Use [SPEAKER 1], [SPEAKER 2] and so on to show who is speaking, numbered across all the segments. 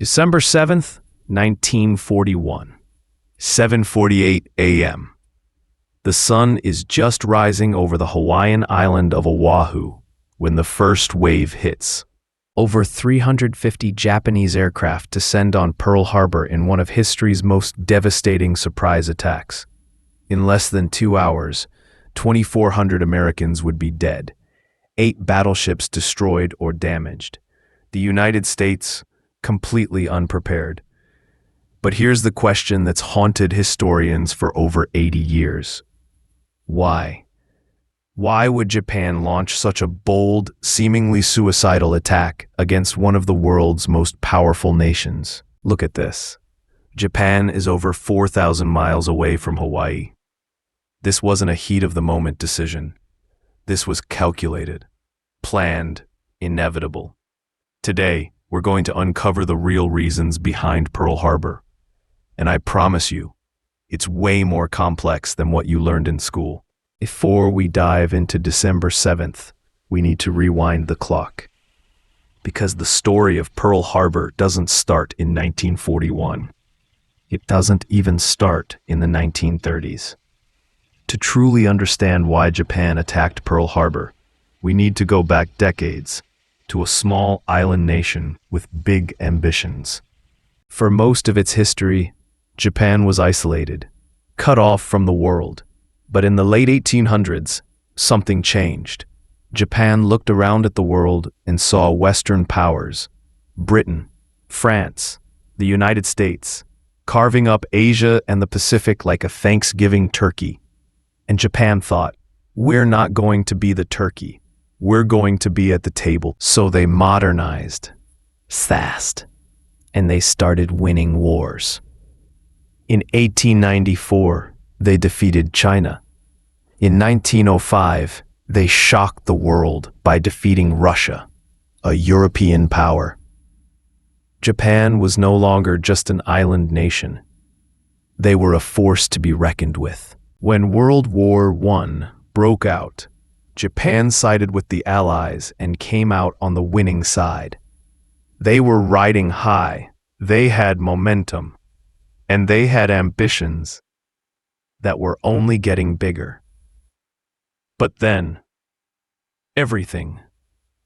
[SPEAKER 1] December 7th, 1941, 7:48 a.m. The sun is just rising over the Hawaiian island of Oahu when the first wave hits. Over 350 Japanese aircraft descend on Pearl Harbor in one of history's most devastating surprise attacks. In less than 2 hours, 2,400 Americans would be dead, 8 battleships destroyed or damaged. The United States, completely unprepared. But here's the question that's haunted historians for over 80 years. Why? Why would Japan launch such a bold, seemingly suicidal attack against one of the world's most powerful nations? Look at this. Japan is over 4,000 miles away from Hawaii. This wasn't a heat-of-the-moment decision. This was calculated, planned, inevitable. Today, we're going to uncover the real reasons behind Pearl Harbor. And I promise you, it's way more complex than what you learned in school. Before we dive into December 7th, we need to rewind the clock. Because the story of Pearl Harbor doesn't start in 1941. It doesn't even start in the 1930s. To truly understand why Japan attacked Pearl Harbor, we need to go back decades to a small island nation with big ambitions. For most of its history, Japan was isolated, cut off from the world. But in the late 1800s, something changed. Japan looked around at the world and saw Western powers, Britain, France, the United States, carving up Asia and the Pacific like a Thanksgiving turkey. And Japan thought, we're not going to be the turkey. We're going to be at the table. So they modernized fast, and they started winning wars. In 1894, they defeated China. In 1905, they shocked the world by defeating Russia, a European power. Japan was no longer just an island nation. They were a force to be reckoned with. When World War I broke out, Japan sided with the Allies and came out on the winning side. They were riding high, they had momentum, and they had ambitions that were only getting bigger. But then, everything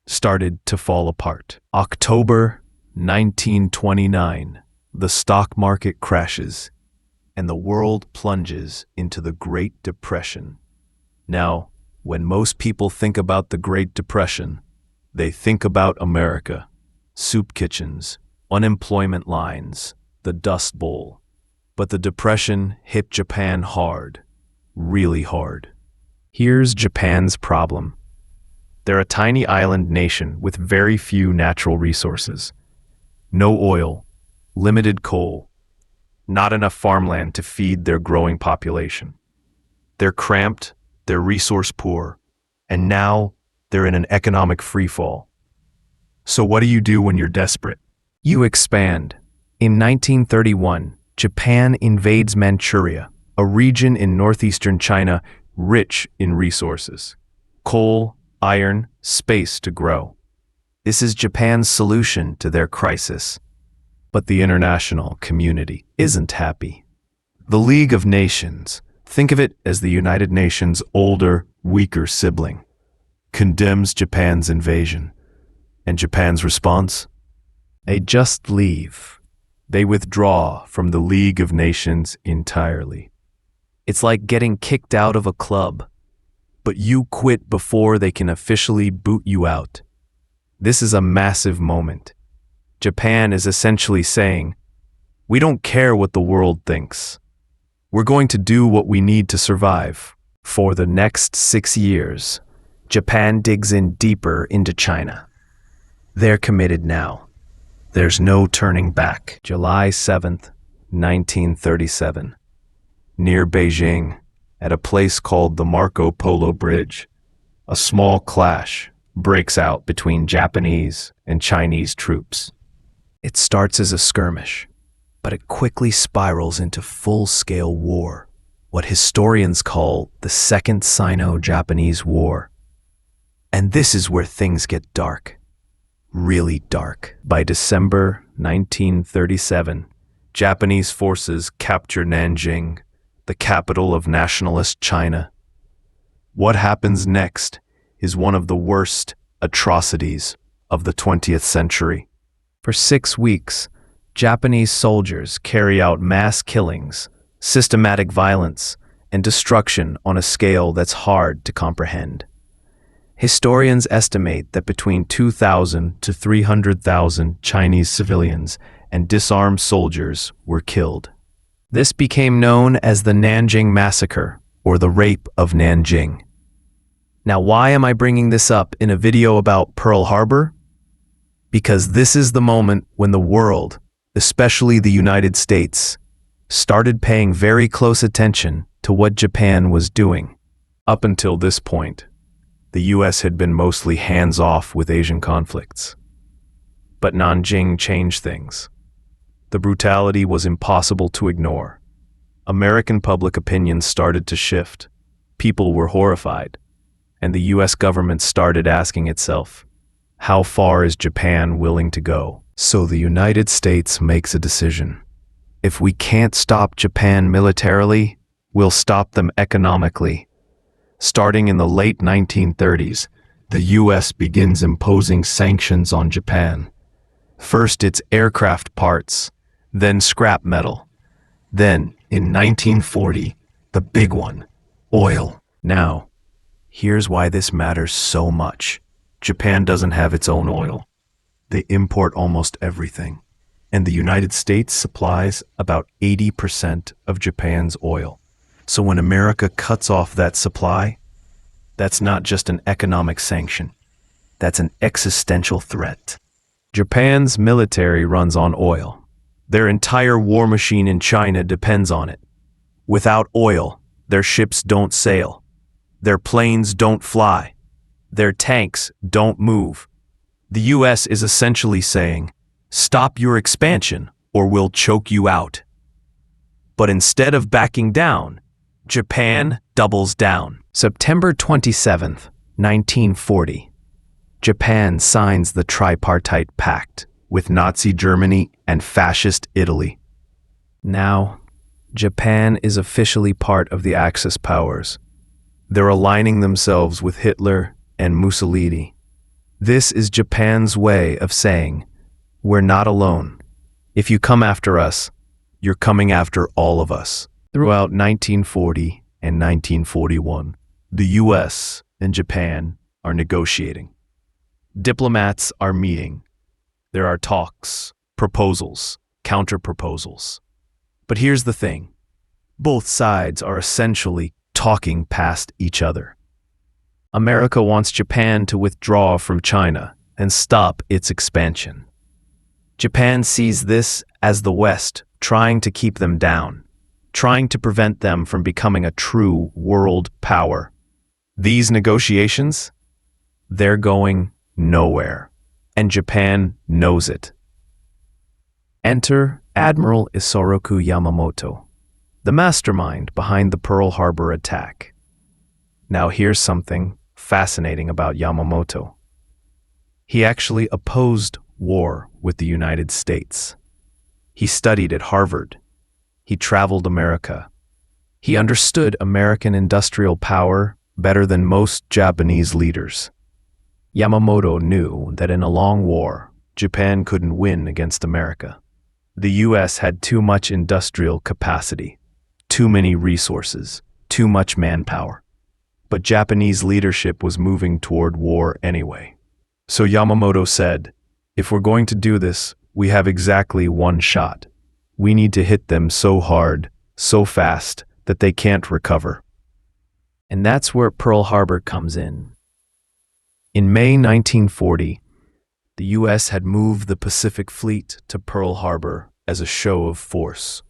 [SPEAKER 1] started to fall apart. October 1929, the stock market crashes, and the world plunges into the Great Depression. Now, when most people think about the Great Depression, they think about America, soup kitchens, unemployment lines, the Dust Bowl. But the Depression hit Japan hard, really hard. Here's Japan's problem. They're a tiny island nation with very few natural resources. No oil, limited coal, not enough farmland to feed their growing population. They're cramped, they're resource poor, and now they're in an economic freefall. So what do you do when you're desperate? You expand. In 1931, Japan invades Manchuria, a region in northeastern China rich in resources. Coal, iron, space to grow. This is Japan's solution to their crisis. But the international community isn't happy. The League of Nations, think of it as the United Nations' older, weaker sibling, condemns Japan's invasion. And Japan's response? They just leave. They withdraw from the League of Nations entirely. It's like getting kicked out of a club, but you quit before they can officially boot you out. This is a massive moment. Japan is essentially saying, we don't care what the world thinks. We're going to do what we need to survive. For the next 6 years, Japan digs in deeper into China. They're committed now. There's no turning back. July 7th, 1937. Near Beijing, at a place called the Marco Polo Bridge, a small clash breaks out between Japanese and Chinese troops. It starts as a skirmish, but it quickly spirals into full-scale war, what historians call the Second Sino-Japanese War. And this is where things get dark. Really dark. By December 1937, Japanese forces capture Nanjing, the capital of nationalist China. What happens next is one of the worst atrocities of the 20th century. For 6 weeks, Japanese soldiers carry out mass killings, systematic violence, and destruction on a scale that's hard to comprehend. Historians estimate that between 2,000 to 300,000 Chinese civilians and disarmed soldiers were killed. This became known as the Nanjing Massacre, or the Rape of Nanjing. Now, why am I bringing this up in a video about Pearl Harbor? Because this is the moment when the world, especially the United States, started paying very close attention to what Japan was doing. Up until this point, the US had been mostly hands-off with Asian conflicts. But Nanjing changed things. The brutality was impossible to ignore. American public opinion started to shift. People were horrified, and the US government started asking itself, how far is Japan willing to go? So the United States makes a decision. If we can't stop Japan militarily, we'll stop them economically. Starting in the late 1930s, the US begins imposing sanctions on Japan. First its aircraft parts, then scrap metal. Then, in 1940, the big one, oil. Now, here's why this matters so much. Japan doesn't have its own oil. They import almost everything, and the United States supplies about 80% of Japan's oil. So when America cuts off that supply, that's not just an economic sanction. That's an existential threat. Japan's military runs on oil. Their entire war machine in China depends on it. Without oil, their ships don't sail. Their planes don't fly. Their tanks don't move. The US is essentially saying, stop your expansion or we'll choke you out. But instead of backing down, Japan doubles down. September 27th, 1940. Japan signs the Tripartite Pact with Nazi Germany and Fascist Italy. Now, Japan is officially part of the Axis powers. They're aligning themselves with Hitler and Mussolini. This is Japan's way of saying, we're not alone. If you come after us, you're coming after all of us. Throughout 1940 and 1941, the US and Japan are negotiating. Diplomats are meeting. There are talks, proposals, counter-proposals. But here's the thing. Both sides are essentially talking past each other. America wants Japan to withdraw from China and stop its expansion. Japan sees this as the West trying to keep them down, trying to prevent them from becoming a true world power. These negotiations, they're going nowhere, and Japan knows it. Enter Admiral Isoroku Yamamoto, the mastermind behind the Pearl Harbor attack. Now here's something fascinating about Yamamoto. He actually opposed war with the United States. He studied at Harvard. He traveled America. He understood American industrial power better than most Japanese leaders. Yamamoto knew that in a long war, Japan couldn't win against America. The US had too much industrial capacity, too many resources, too much manpower. But Japanese leadership was moving toward war anyway. So Yamamoto said, if we're going to do this, we have exactly one shot. We need to hit them so hard, so fast, that they can't recover. And that's where Pearl Harbor comes in. In May 1940, the US had moved the Pacific Fleet to Pearl Harbor as a show of force,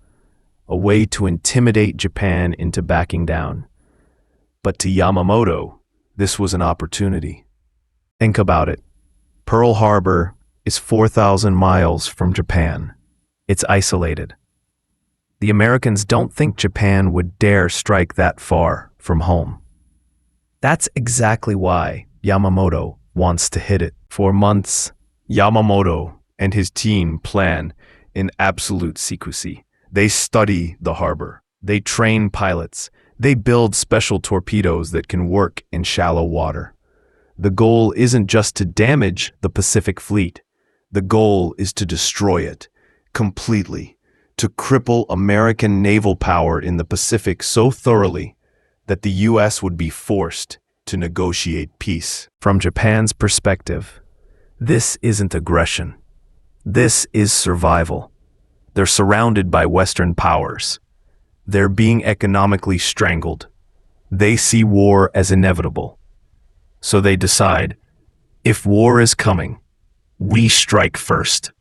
[SPEAKER 1] a way to intimidate Japan into backing down. But to Yamamoto, this was an opportunity. Think about it. Pearl Harbor is 4,000 miles from Japan. It's isolated. The Americans don't think Japan would dare strike that far from home. That's exactly why Yamamoto wants to hit it. For months, Yamamoto and his team plan in absolute secrecy. They study the harbor. They train pilots. They build special torpedoes that can work in shallow water. The goal isn't just to damage the Pacific Fleet. The goal is to destroy it completely, to cripple American naval power in the Pacific so thoroughly that the U.S. would be forced to negotiate peace. From Japan's perspective, this isn't aggression. This is survival. They're surrounded by Western powers. They're being economically strangled. They see war as inevitable. So they decide, if war is coming, we strike first.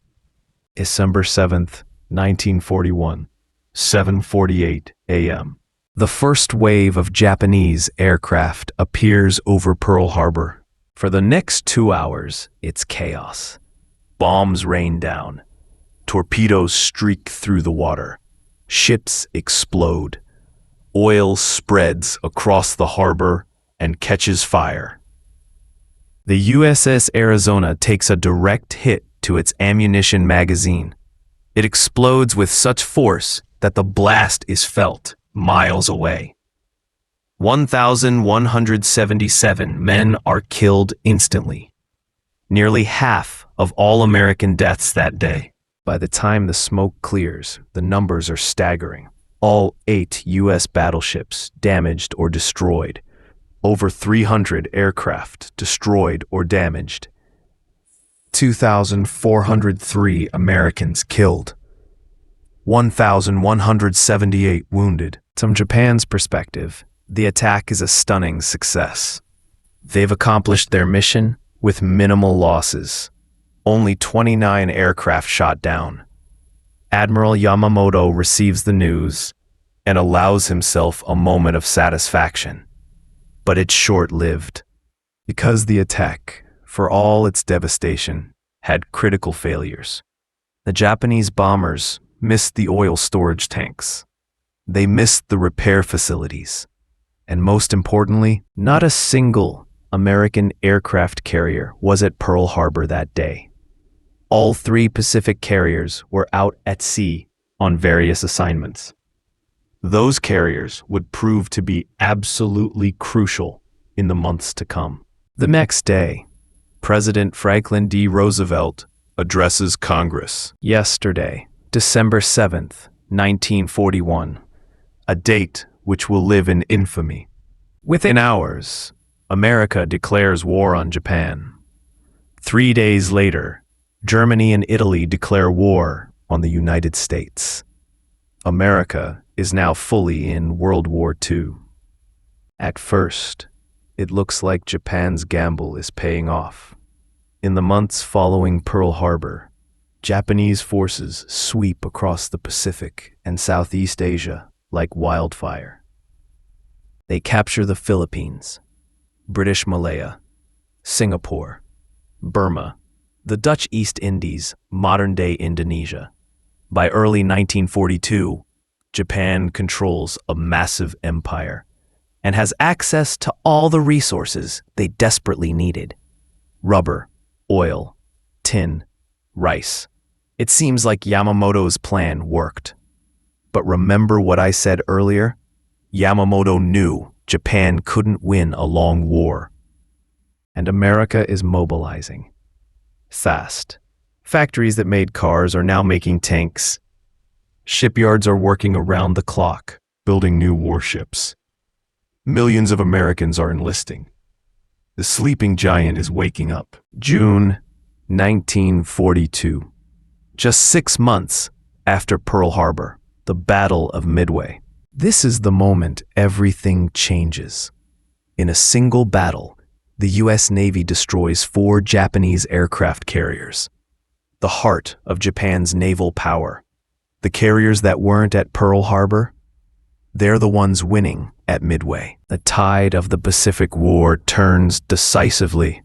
[SPEAKER 1] December 7th, 1941, 7:48 a.m. The first wave of Japanese aircraft appears over Pearl Harbor. For the next 2 hours, it's chaos. Bombs rain down. Torpedoes streak through the water. Ships explode. Oil spreads across the harbor and catches fire. The USS Arizona takes a direct hit to its ammunition magazine. It explodes with such force that the blast is felt miles away. 1,177 men are killed instantly. Nearly half of all American deaths that day. By the time the smoke clears, the numbers are staggering. All 8 U.S. battleships damaged or destroyed. Over 300 aircraft destroyed or damaged. 2,403 Americans killed. 1,178 wounded. From Japan's perspective, the attack is a stunning success. They've accomplished their mission with minimal losses. Only 29 aircraft shot down. Admiral Yamamoto receives the news and allows himself a moment of satisfaction. But it's short-lived, because the attack, for all its devastation, had critical failures. The Japanese bombers missed the oil storage tanks. They missed the repair facilities. And most importantly, not a single American aircraft carrier was at Pearl Harbor that day. All 3 Pacific carriers were out at sea on various assignments. Those carriers would prove to be absolutely crucial in the months to come. The next day, President Franklin D. Roosevelt addresses Congress. Yesterday, December 7th, 1941, a date which will live in infamy. Within hours, America declares war on Japan. 3 days later, Germany and Italy declare war on the United States. America is now fully in World War II. At first, it looks like Japan's gamble is paying off. In the months following Pearl Harbor, Japanese forces sweep across the Pacific and Southeast Asia like wildfire. They capture the Philippines, British Malaya, Singapore, Burma, the Dutch East Indies, modern-day Indonesia. By early 1942, Japan controls a massive empire and has access to all the resources they desperately needed. Rubber, oil, tin, rice. It seems like Yamamoto's plan worked. But remember what I said earlier? Yamamoto knew Japan couldn't win a long war. And America is mobilizing. Fast. Factories that made cars are now making tanks. Shipyards are working around the clock, building new warships. Millions of Americans are enlisting. The sleeping giant is waking up. June 1942. Just 6 months after Pearl Harbor, the Battle of Midway. This is the moment everything changes. In a single battle, the U.S. Navy destroys 4 Japanese aircraft carriers. The heart of Japan's naval power. The carriers that weren't at Pearl Harbor, they're the ones winning at Midway. The tide of the Pacific War turns decisively.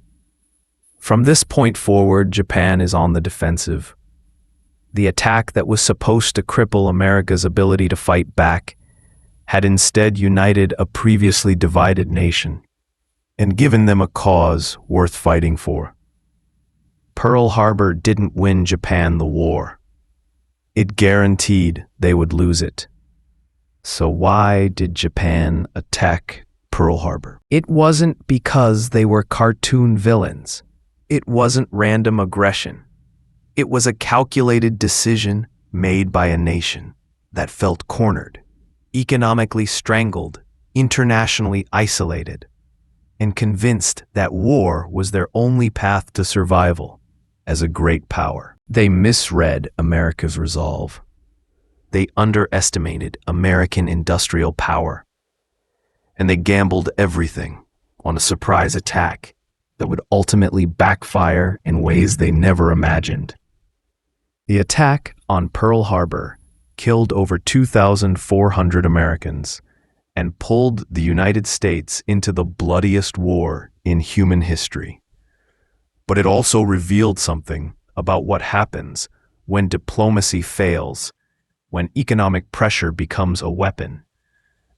[SPEAKER 1] From this point forward, Japan is on the defensive. The attack that was supposed to cripple America's ability to fight back had instead united a previously divided nation and given them a cause worth fighting for. Pearl Harbor didn't win Japan the war. It guaranteed they would lose it. So why did Japan attack Pearl Harbor? It wasn't because they were cartoon villains. It wasn't random aggression. It was a calculated decision made by a nation that felt cornered, economically strangled, internationally isolated, and convinced that war was their only path to survival as a great power. They misread America's resolve. They underestimated American industrial power, and they gambled everything on a surprise attack that would ultimately backfire in ways they never imagined. The attack on Pearl Harbor killed over 2,400 Americans and pulled the United States into the bloodiest war in human history. But it also revealed something about what happens when diplomacy fails, when economic pressure becomes a weapon,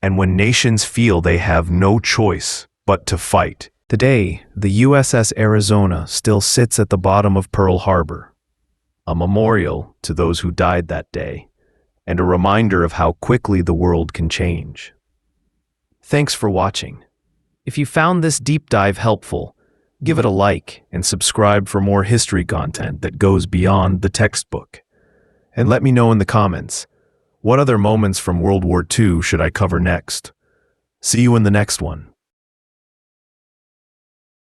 [SPEAKER 1] and when nations feel they have no choice but to fight. Today, the USS Arizona still sits at the bottom of Pearl Harbor, a memorial to those who died that day, and a reminder of how quickly the world can change. Thanks for watching. If you found this deep dive helpful, give it a like and subscribe for more history content that goes beyond the textbook. And let me know in the comments, what other moments from World War II should I cover next? See you in the next one.